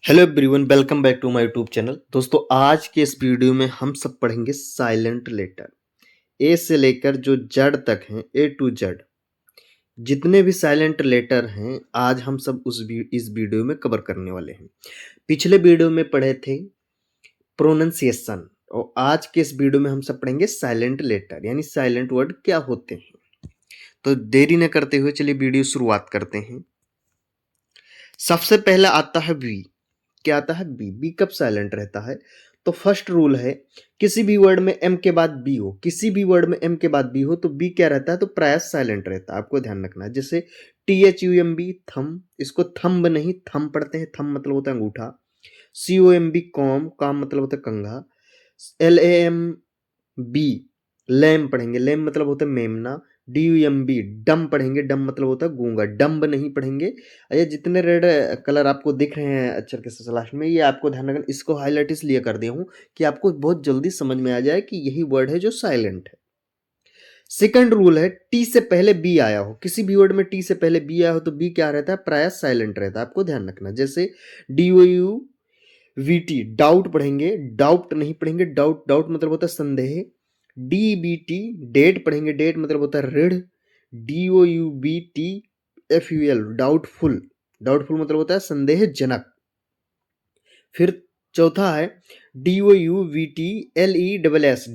Hello everyone, welcome back to my YouTube channel. दोस्तों, आज के इस वीडियो में हम सब पढ़ेंगे साइलेंट लेटर। ए से लेकर जो जेड तक हैं, ए टू जेड जितने भी साइलेंट लेटर हैं, आज हम सब इस वीडियो में कवर करने वाले हैं। पिछले वीडियो में पढ़े थे प्रोनंसिएशन, और आज के इस वीडियो में हम सब पढ़ेंगे साइलेंट लेटर यानी साइलेंट वर्ड क्या होते हैं। तो देरी न करते हुए चलिए वीडियो शुरुआत करते हैं। सबसे पहला आता है वी। क्या आता है? बी। बी कब साइलेंट रहता है? तो फर्स्ट रूल है, किसी भी वर्ड में एम के बाद बी हो, किसी भी वर्ड में एम के बाद बी हो तो बी क्या रहता है? तो प्राय साइलेंट रहता है। आपको ध्यान रखना है। जैसे THUMB थम, इसको थंब नहीं थम पढ़ते हैं। थम मतलब होता है अंगूठा। COMB कॉम, काम मतलब होता है कंघा। LAMB लैम पढ़ेंगे, लैम मतलब होता है मेमना। DUMB डम पढ़ेंगे, डम मतलब होता है गूंगा। डम्ब नहीं पढ़ेंगे। ये जितने रेड कलर आपको दिख रहे हैं अक्षर के सलाश में, ये आपको ध्यान रखना। इसको हाईलाइट इसलिए कर दिया हूं कि आपको बहुत जल्दी समझ में आ जाए कि यही वर्ड है जो साइलेंट है। सेकंड रूल है, टी से पहले बी आया हो। किसी भी वर्ड में टी से पहले बी आया हो तो बी क्या रहता है? प्राय साइलेंट रहता है। आपको ध्यान रखना। जैसे DOUVT डाउट पढ़ेंगे, डाउट नहीं पढ़ेंगे। डाउट डाउट मतलब होता है संदेह। DBT डेट पढ़ेंगे, डेट मतलब होता है ऋण। DOUBTFUL डाउटफुल, डाउटफुल मतलब होता है संदेहजनक। फिर चौथा है DOUVTLESS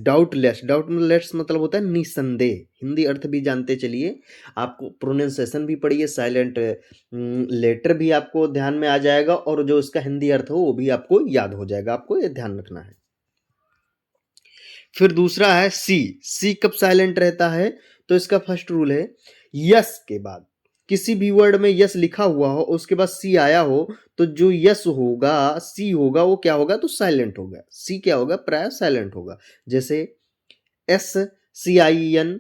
डाउटलेस, डाउटलेस मतलब होता है निसंदेह। हिंदी अर्थ भी जानते चलिए। आपको प्रोनाउंसिएशन भी पढ़िए, साइलेंट लेटर भी आपको ध्यान में आ जाएगा, और जो इसका हिंदी अर्थ हो वो भी आपको याद हो जाएगा। आपको ये ध्यान रखना है। फिर दूसरा है सी। सी कब साइलेंट रहता है? तो इसका फर्स्ट रूल है, यस के बाद किसी भी वर्ड में यस लिखा हुआ हो, उसके बाद सी आया हो, तो जो यस होगा, सी होगा, वो क्या होगा? तो साइलेंट होगा। सी क्या होगा? प्राय साइलेंट होगा। जैसे SCIN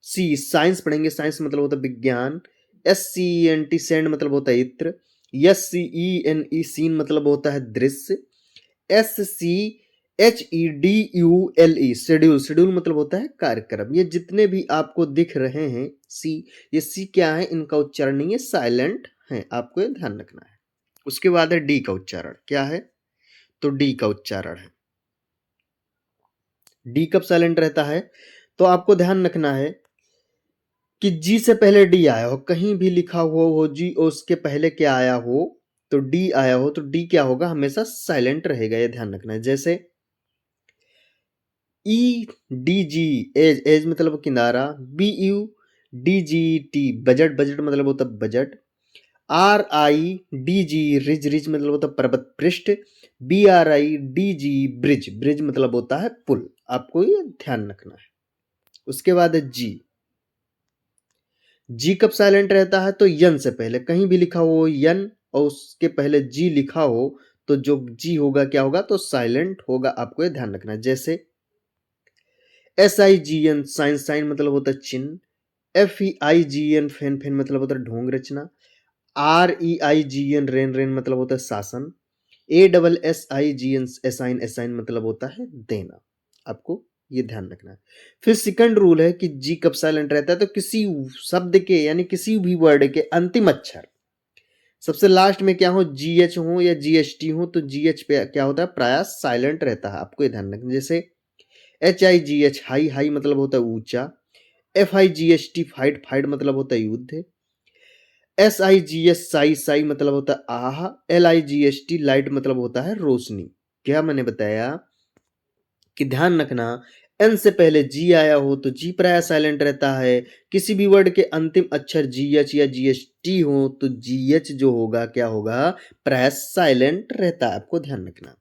सी, साइंस पढ़ेंगे, साइंस मतलब होता है विज्ञान। SCENT सेंड मतलब होता है इत्र। SCENE सीन मतलब होता है दृश्य। SCHEDULE शेड्यूल, शेड्यूल मतलब होता है कार्यक्रम। ये जितने भी आपको दिख रहे हैं सी, ये सी क्या है? इनका उच्चारण नहीं है, साइलेंट है। आपको ये ध्यान रखना है। उसके बाद है डी का उच्चारण। क्या है? तो डी का उच्चारण है। डी कब साइलेंट रहता है? तो आपको ध्यान रखना है कि जी से पहले डी आया हो, कहीं भी लिखा हुआ हो जी और उसके पहले क्या आया हो, तो डी आया हो, तो डी क्या होगा? हमेशा साइलेंट रहेगा। ये ध्यान रखना है। जैसे EDG एज, एज मतलब किनारा। BUDGT बजट, बजट मतलब होता है बजट। RIDG रिज, रिज मतलब होता है पर्वत पृष्ठ। BRIDG ब्रिज, ब्रिज मतलब होता है पुल। आपको ये ध्यान रखना है। उसके बाद है जी। जी कब साइलेंट रहता है? तो यन से पहले कहीं भी लिखा हो यन और उसके पहले जी लिखा हो, तो जो जी होगा क्या होगा? तो साइलेंट होगा। आपको ये ध्यान रखना है। जैसे SIGN साइन, साइन मतलब होता है चिन्ह। FEIGN फैन, फैन मतलब होता है ढोंग रचना। REIGN रेन, रेन मतलब होता है शासन। ASSIGN एसाइन, एसाइन मतलब होता है देना। आपको ये ध्यान रखना है। फिर सेकंड रूल है कि जी कब साइलेंट रहता है? तो किसी शब्द के यानी किसी भी वर्ड के अंतिम अक्षर सबसे लास्ट में क्या हो, GH हो या GST हो, तो GH पे क्या होता है? प्राय साइलेंट रहता है। आपको ये ध्यान रखना। जैसे HIGH हाई, हाई मतलब होता है ऊंचा। FIGST फाइट, फाइट मतलब होता है युद्ध। SIGS साई, साई मतलब होता है आह। LIGST लाइट मतलब होता है रोशनी। क्या मैंने बताया कि ध्यान रखना, एन से पहले जी आया हो तो जी प्राय साइलेंट रहता है। किसी भी वर्ड के अंतिम अक्षर GH या GST हो तो GH जो होगा क्या होगा? प्राय साइलेंट रहता है। आपको ध्यान रखना।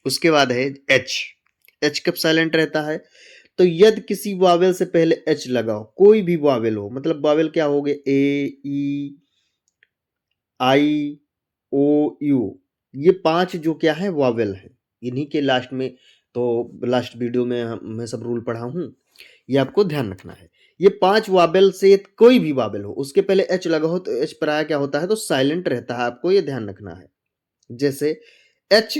उसके बाद है एच। एच कब साइलेंट रहता है? तो यदि किसी वावेल से पहले एच लगा हो, कोई भी वावेल हो, मतलब वावेल क्या हो गए? A, E, I, O, U, ये 5 जो क्या है? वावेल है। इन्हीं के लास्ट में, तो लास्ट वीडियो में मैं सब रूल पढ़ा हूं, ये आपको ध्यान रखना है। ये 5 वावेल से कोई भी वावेल हो, उसके पहले एच लगा हो तो एच प्राय क्या होता है? तो साइलेंट रहता है। आपको ये ध्यान रखना है। जैसे एच,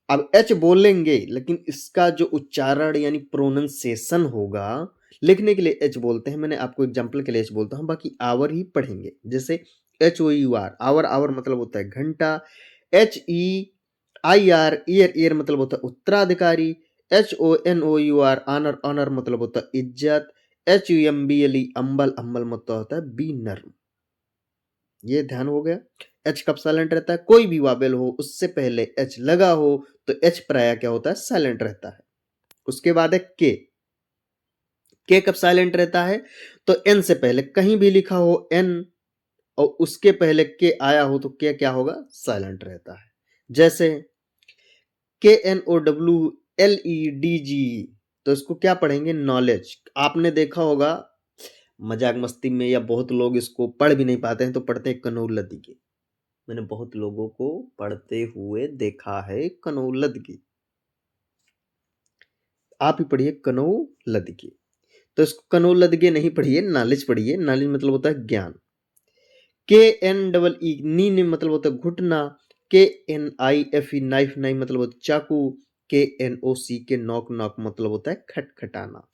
अब एच बोलेंगे लेकिन इसका जो उच्चारण यानी प्रोनंसिएशन होगा, लिखने के लिए एच बोलते हैं। मैंने आपको एग्जांपल के लिए एच बोलता हूं, बाकी आवर ही पढ़ेंगे। जैसे HOUR आवर, आवर मतलब होता है घंटा। HEIR ईयर, ईयर मतलब होता है उत्तराधिकारी। HONOUR ऑनर, ऑनर मतलब होता है इज्जत। HUMBLE अम्बल, अम्बल मतलब होता है बी नर्म। ये ध्यान हो गया। एच कब साइलेंट रहता है? कोई भी वावेल हो उससे पहले एच लगा हो तो एच प्राय क्या होता है? साइलेंट रहता है। उसके बाद है के। के कब साइलेंट रहता है? तो एन से पहले कहीं भी लिखा हो एन और उसके पहले के आया हो तो के क्या होगा? साइलेंट रहता है। जैसे KNOWLEDG, तो इसको क्या पढ़ेंगे? नॉलेज। आपने देखा होगा मजाक मस्ती में या बहुत लोग इसको पढ़ भी नहीं पाते हैं तो पढ़ते हैं कनौलद की। मैंने बहुत लोगों को पढ़ते हुए देखा है कनौलद की। आप ही पढ़िए कनौलद की। तो इसको कनौलद के नहीं पढ़िए, नॉलेज पढ़िए। नॉलेज मतलब होता है ज्ञान। KNEE नी मतलब होता है घुटना। KNIFE नाइफ, नाइफ मतलब होता है चाकू। KNOC के नॉक, नॉक मतलब होता है खटखटाना।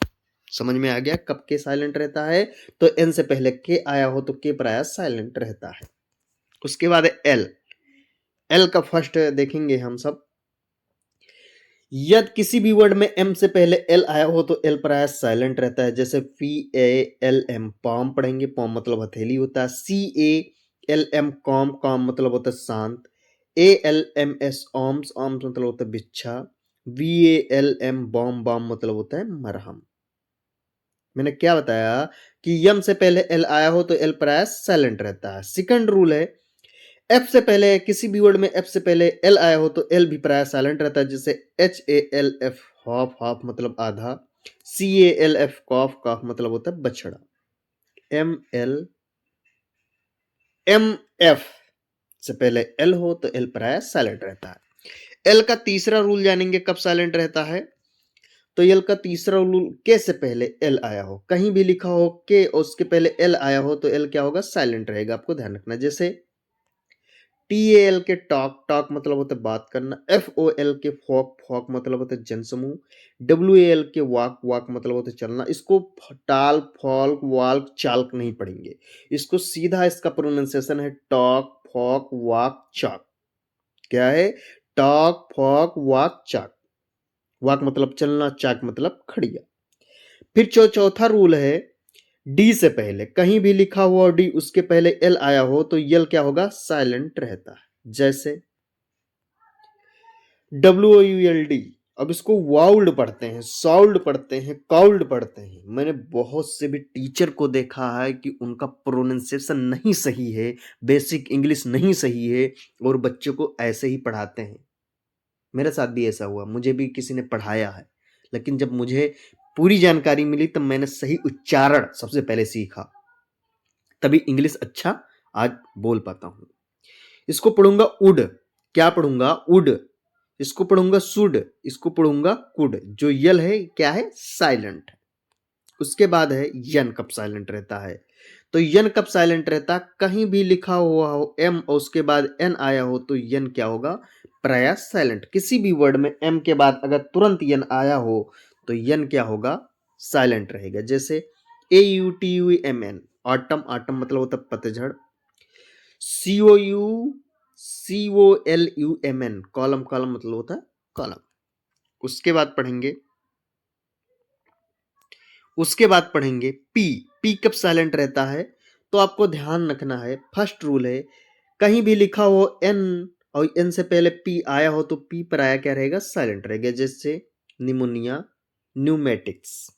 समझ में आ गया कब के साइलेंट रहता है? तो एन से पहले के आया हो तो के प्राय साइलेंट रहता है। उसके बाद है एल। एल का फर्स्ट देखेंगे हम सब। यदि किसी भी वर्ड में एम से पहले एल आया हो तो एल प्राय साइलेंट रहता है। जैसे PALM पॉम पढ़ेंगे, पॉम मतलब हथेली होता है। CALM कॉम, कॉम मतलब होता है शांत। ALMS ऑम्स, ऑम्स मतलब होता है बिच्छा। BALM बॉम, बॉम मतलब होता है मरहम। मैंने क्या बताया कि यम से पहले एल आया हो तो एल प्राय साइलेंट रहता है। सेकंड रूल है एफ से पहले, किसी भी वर्ड में एफ से पहले एल आया हो तो एल भी प्राय साइलेंट रहता है। जैसे HALF हाफ, हाफ मतलब आधा। CALF कॉफ, कॉफ मतलब होता है बछड़ा। MLMF से पहले एल हो तो एल प्राय साइलेंट रहता है। एल का तीसरा रूल जानेंगे कब साइलेंट रहता है। तो एल का तीसरा रूल के से पहले एल आया हो, कहीं भी लिखा हो के और उसके पहले एल आया हो तो एल क्या होगा? साइलेंट रहेगा। आपको ध्यान रखना। जैसे TAL के टॉक, टॉक मतलब होता है बात करना। FOL के फॉक, फॉक मतलब होता है जनसमूह। WAL के वाक, वाक मतलब होता है चलना। इसको टाल, फॉल्क, वाल्क, चाल्क नहीं पढ़ेंगे। इसको सीधा इसका प्रोनाउंसिएशन है टॉक, फॉक, वाक, चाक। क्या है? टॉक, फॉक, वाक, चाक। वाक मतलब चलना, चाक मतलब खड़िया। फिर चौथा रूल है डी से पहले कहीं भी लिखा हुआ डी उसके पहले एल आया हो तो यल क्या होगा? साइलेंट रहता है। जैसे WOULD, अब इसको वाउल्ड पढ़ते हैं, साउल्ड पढ़ते हैं, काउल्ड पढ़ते हैं। मैंने बहुत से भी टीचर को देखा है कि उनका प्रोनाउंसिएशन नहीं सही है, बेसिक इंग्लिश नहीं सही है और बच्चों को ऐसे ही पढ़ाते हैं। मेरे साथ भी ऐसा हुआ, मुझे भी किसी ने पढ़ाया है, लेकिन जब मुझे पूरी जानकारी मिली तब मैंने सही उच्चारण सबसे पहले सीखा, तभी इंग्लिश अच्छा आज बोल पाता हूं। इसको पढ़ूंगा उड। क्या पढ़ूंगा? उड। इसको पढ़ूंगा सुड। इसको पढ़ूंगा कुड। जो यल है क्या है? साइलेंट। उसके बाद है यन कब साइलेंट रहता है। तो यन कब साइलेंट रहता है? कहीं भी लिखा हुआ हो एम और उसके बाद एन आया हो तो यन क्या होगा? प्राय साइलेंट। किसी भी वर्ड में एम के बाद अगर तुरंत यन आया हो तो यन क्या होगा? साइलेंट रहेगा। जैसे AUTUMN ऑटम, ऑटम मतलब होता है पतझड़। COLUMN कॉलम, कॉलम मतलब होता है कॉलम। उसके बाद पढ़ेंगे, पी। पी कब साइलेंट रहता है? तो आपको ध्यान रखना है, फर्स्ट रूल है कहीं भी लिखा हो एन और एन से पहले पी आया हो तो पी पर आया क्या रहेगा? साइलेंट रहेगा। जैसे निमोनिया, न्यूमेटिक्स।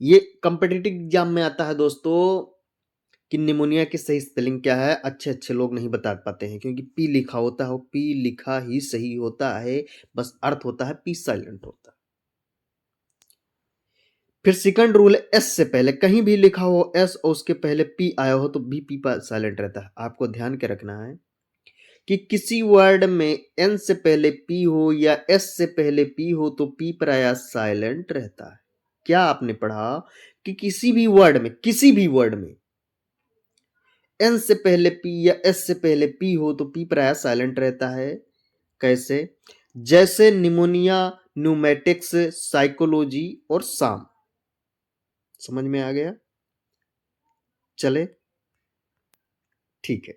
ये कॉम्पिटिटिव एग्जाम में आता है दोस्तों कि निमोनिया की सही स्पेलिंग क्या है। अच्छे अच्छे लोग नहीं बता पाते हैं क्योंकि पी लिखा होता है, पी लिखा ही सही होता है, बस अर्थ होता है पी साइलेंट होता है। फिर सेकंड रूल है एस से पहले कहीं भी लिखा हो एस और उसके पहले पी आया हो तो भी पी पर साइलेंट रहता है। आपको ध्यान के रखना है कि किसी वर्ड में एन से पहले पी हो या एस से पहले पी हो तो पी पर आया साइलेंट रहता है। क्या आपने पढ़ा कि किसी भी वर्ड में, किसी भी वर्ड में एन से पहले पी या एस से पहले पी हो तो पी प्राय साइलेंट रहता है। कैसे? जैसे निमोनिया, न्यूमेटिक्स, साइकोलॉजी और साम। समझ में आ गया? चले ठीक है।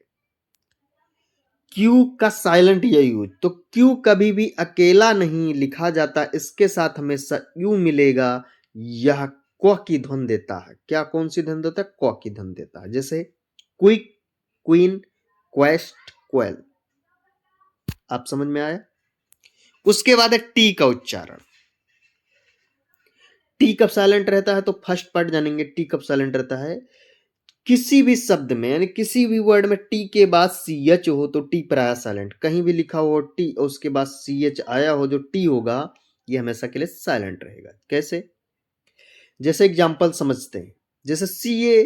क्यू का साइलेंट या यूज, तो क्यू कभी भी अकेला नहीं लिखा जाता, इसके साथ हमेशा यू मिलेगा। यह क्व की ध्वनि देता है। क्या कौन सी ध्वनि देता है? क्व की ध्वनि देता है। जैसे क्विक, क्वीन, क्वेस्ट, क्वेल। आप समझ में आया? उसके बाद है टी का उच्चारण। टी कब साइलेंट रहता है? तो फर्स्ट पार्ट जानेंगे। टी कब साइलेंट रहता है? किसी भी शब्द में यानी किसी भी वर्ड में टी के बाद सी एच हो तो टी प्राय साइलेंट। कहीं भी लिखा हो टी और उसके बाद सी एच आया हो, जो टी होगा ये हमेशा के लिए साइलेंट रहेगा। कैसे? जैसे एग्जांपल समझते हैं। जैसे C A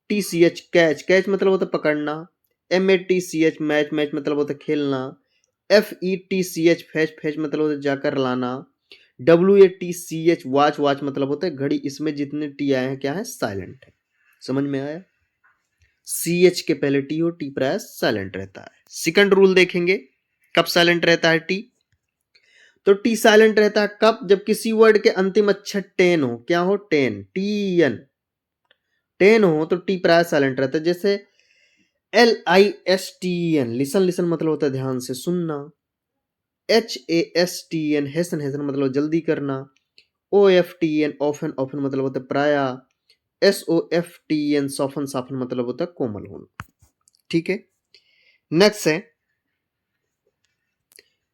T C H catch, catch मतलब होता है पकड़ना। M A T C H match, match मतलब होता है खेलना। F E T C H fetch, fetch मतलब होता है जाकर लाना। W A T C H watch, watch मतलब होता है घड़ी। इसमें जितने टी आए हैं क्या है? साइलेंट है। समझ में आया? सी एच के पहले टी हो, टी प्राय साइलेंट रहता है। सेकंड रूल देखेंगे, कब साइलेंट रहता है टी? तो टी साइलेंट रहता है कब? जब किसी वर्ड के अंतिम अक्षर टेन हो। क्या हो? टेन, टी एन, टेन हो तो टी प्राय साइलेंट रहता है। जैसे L I S T N, listen, listen मतलब होता है ध्यान से सुनना। H A S T N, hasten, hasten मतलब जल्दी करना। O F T N, often, often मतलब होता है प्राय। S O F T N, soften, soften मतलब होता है कोमल होना। ठीक है। नेक्स्ट है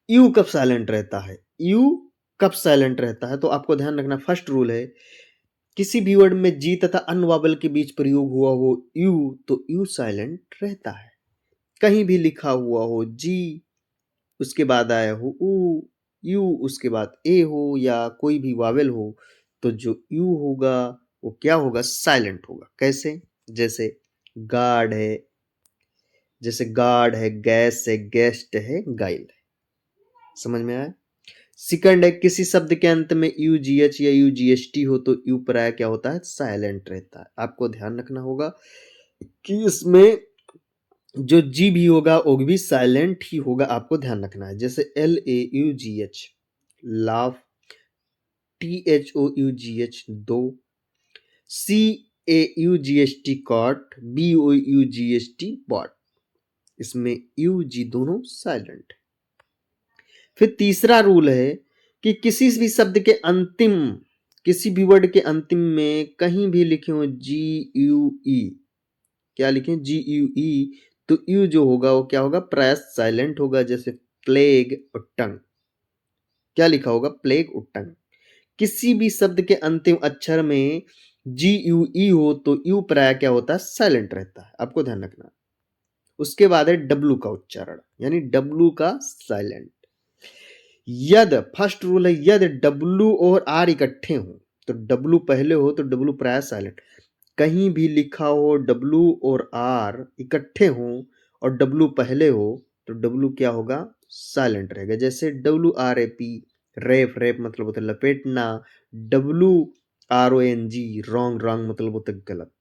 यू कब साइलेंट रहता है? यू कब साइलेंट रहता है? तो आपको ध्यान रखना, फर्स्ट रूल है किसी भी वर्ड में जी तथा अन्य वावल के बीच प्रयोग हुआ हो यू, तो यू साइलेंट रहता है। कहीं भी लिखा हुआ हो जी, उसके बाद आया हो ऊ, यू उसके बाद ए हो या कोई भी वावल हो, तो जो यू होगा वो क्या होगा? साइलेंट होगा। कैसे? जैसे गार्ड है, जैसे गार्ड है, गैस है, गेस्ट है, गाइल है। समझ में आया? सेकंड है किसी शब्द के अंत में यू जी एच या यू जी एस टी हो तो यू प्राय क्या होता है? साइलेंट रहता है। आपको ध्यान रखना होगा कि इसमें जो जी भी होगा वो भी साइलेंट ही होगा। आपको ध्यान रखना है। जैसे L A U G H laugh, T H O U G H though, C A U G S T caught, B O U G S T bought. इसमें यू जी दोनों साइलेंट। फिर तीसरा रूल है कि किसी भी शब्द के अंतिम, किसी भी वर्ड के अंतिम में कहीं भी लिखे हो जी यू ई, क्या लिखें? जी यू ई, तो यू जो होगा वो क्या होगा? प्राय साइलेंट होगा। जैसे प्लेग और टंग, क्या लिखा होगा? प्लेग और टंग। किसी भी शब्द के अंतिम अक्षर में जी यू ई हो तो यू प्राय क्या होता है? साइलेंट रहता है। आपको ध्यान रखना। उसके बाद है डब्लू का उच्चारण, यानी डब्लू का साइलेंट। यद, फर्स्ट रूल है यद डब्लू और आर इकट्ठे हो, तो डब्लू पहले हो तो डब्लू प्राय साइलेंट। कहीं भी लिखा हो डब्लू और आर इकट्ठे हो और डब्लू पहले हो तो डब्लू क्या होगा? साइलेंट रहेगा। जैसे W R A P, wrap, wrap मतलब होता है लपेटना। W R O N G, wrong, wrong मतलब होता है गलत।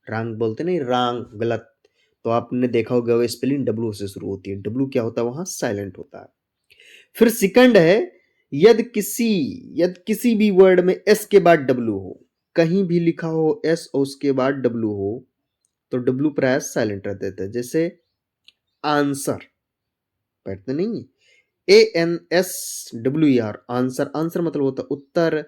रॉन्ग बोलते नहीं, रॉन्ग गलत। तो आपने देखा होगा स्पेलिंग डब्लू से शुरू होती है। डब्लू क्या होता है? वहां साइलेंट होता है। फिर सेकंड है यदि किसी भी वर्ड में एस के बाद डब्ल्यू हो, कहीं भी लिखा हो एस और उसके बाद डब्ल्यू हो तो डब्ल्यू प्राय साइलेंट रह देता है। जैसे आंसर, पढ़ते नहीं, A N S W R, answer, answer मतलब होता है उत्तर।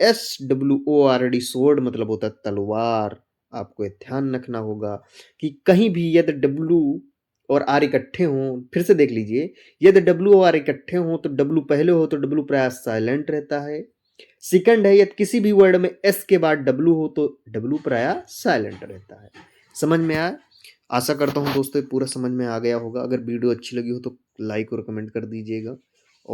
S W O R D, sword मतलब होता है तलवार। आपको ध्यान रखना होगा कि कहीं भी यदि डब्ल्यू और आर इकट्ठे हों, फिर से देख लीजिए, यदि डब्ल्यू और आर इकट्ठे हों तो डब्ल्यू पहले हो तो डब्ल्यू प्राय साइलेंट रहता है। सेकंड है यदि किसी भी वर्ड में एस के बाद डब्ल्यू हो तो डब्ल्यू प्राय साइलेंट रहता है। समझ में आया? आशा करता हूं दोस्तों पूरा समझ में आ गया होगा। अगर वीडियो अच्छी लगी हो तो लाइक और कमेंट कर दीजिएगा।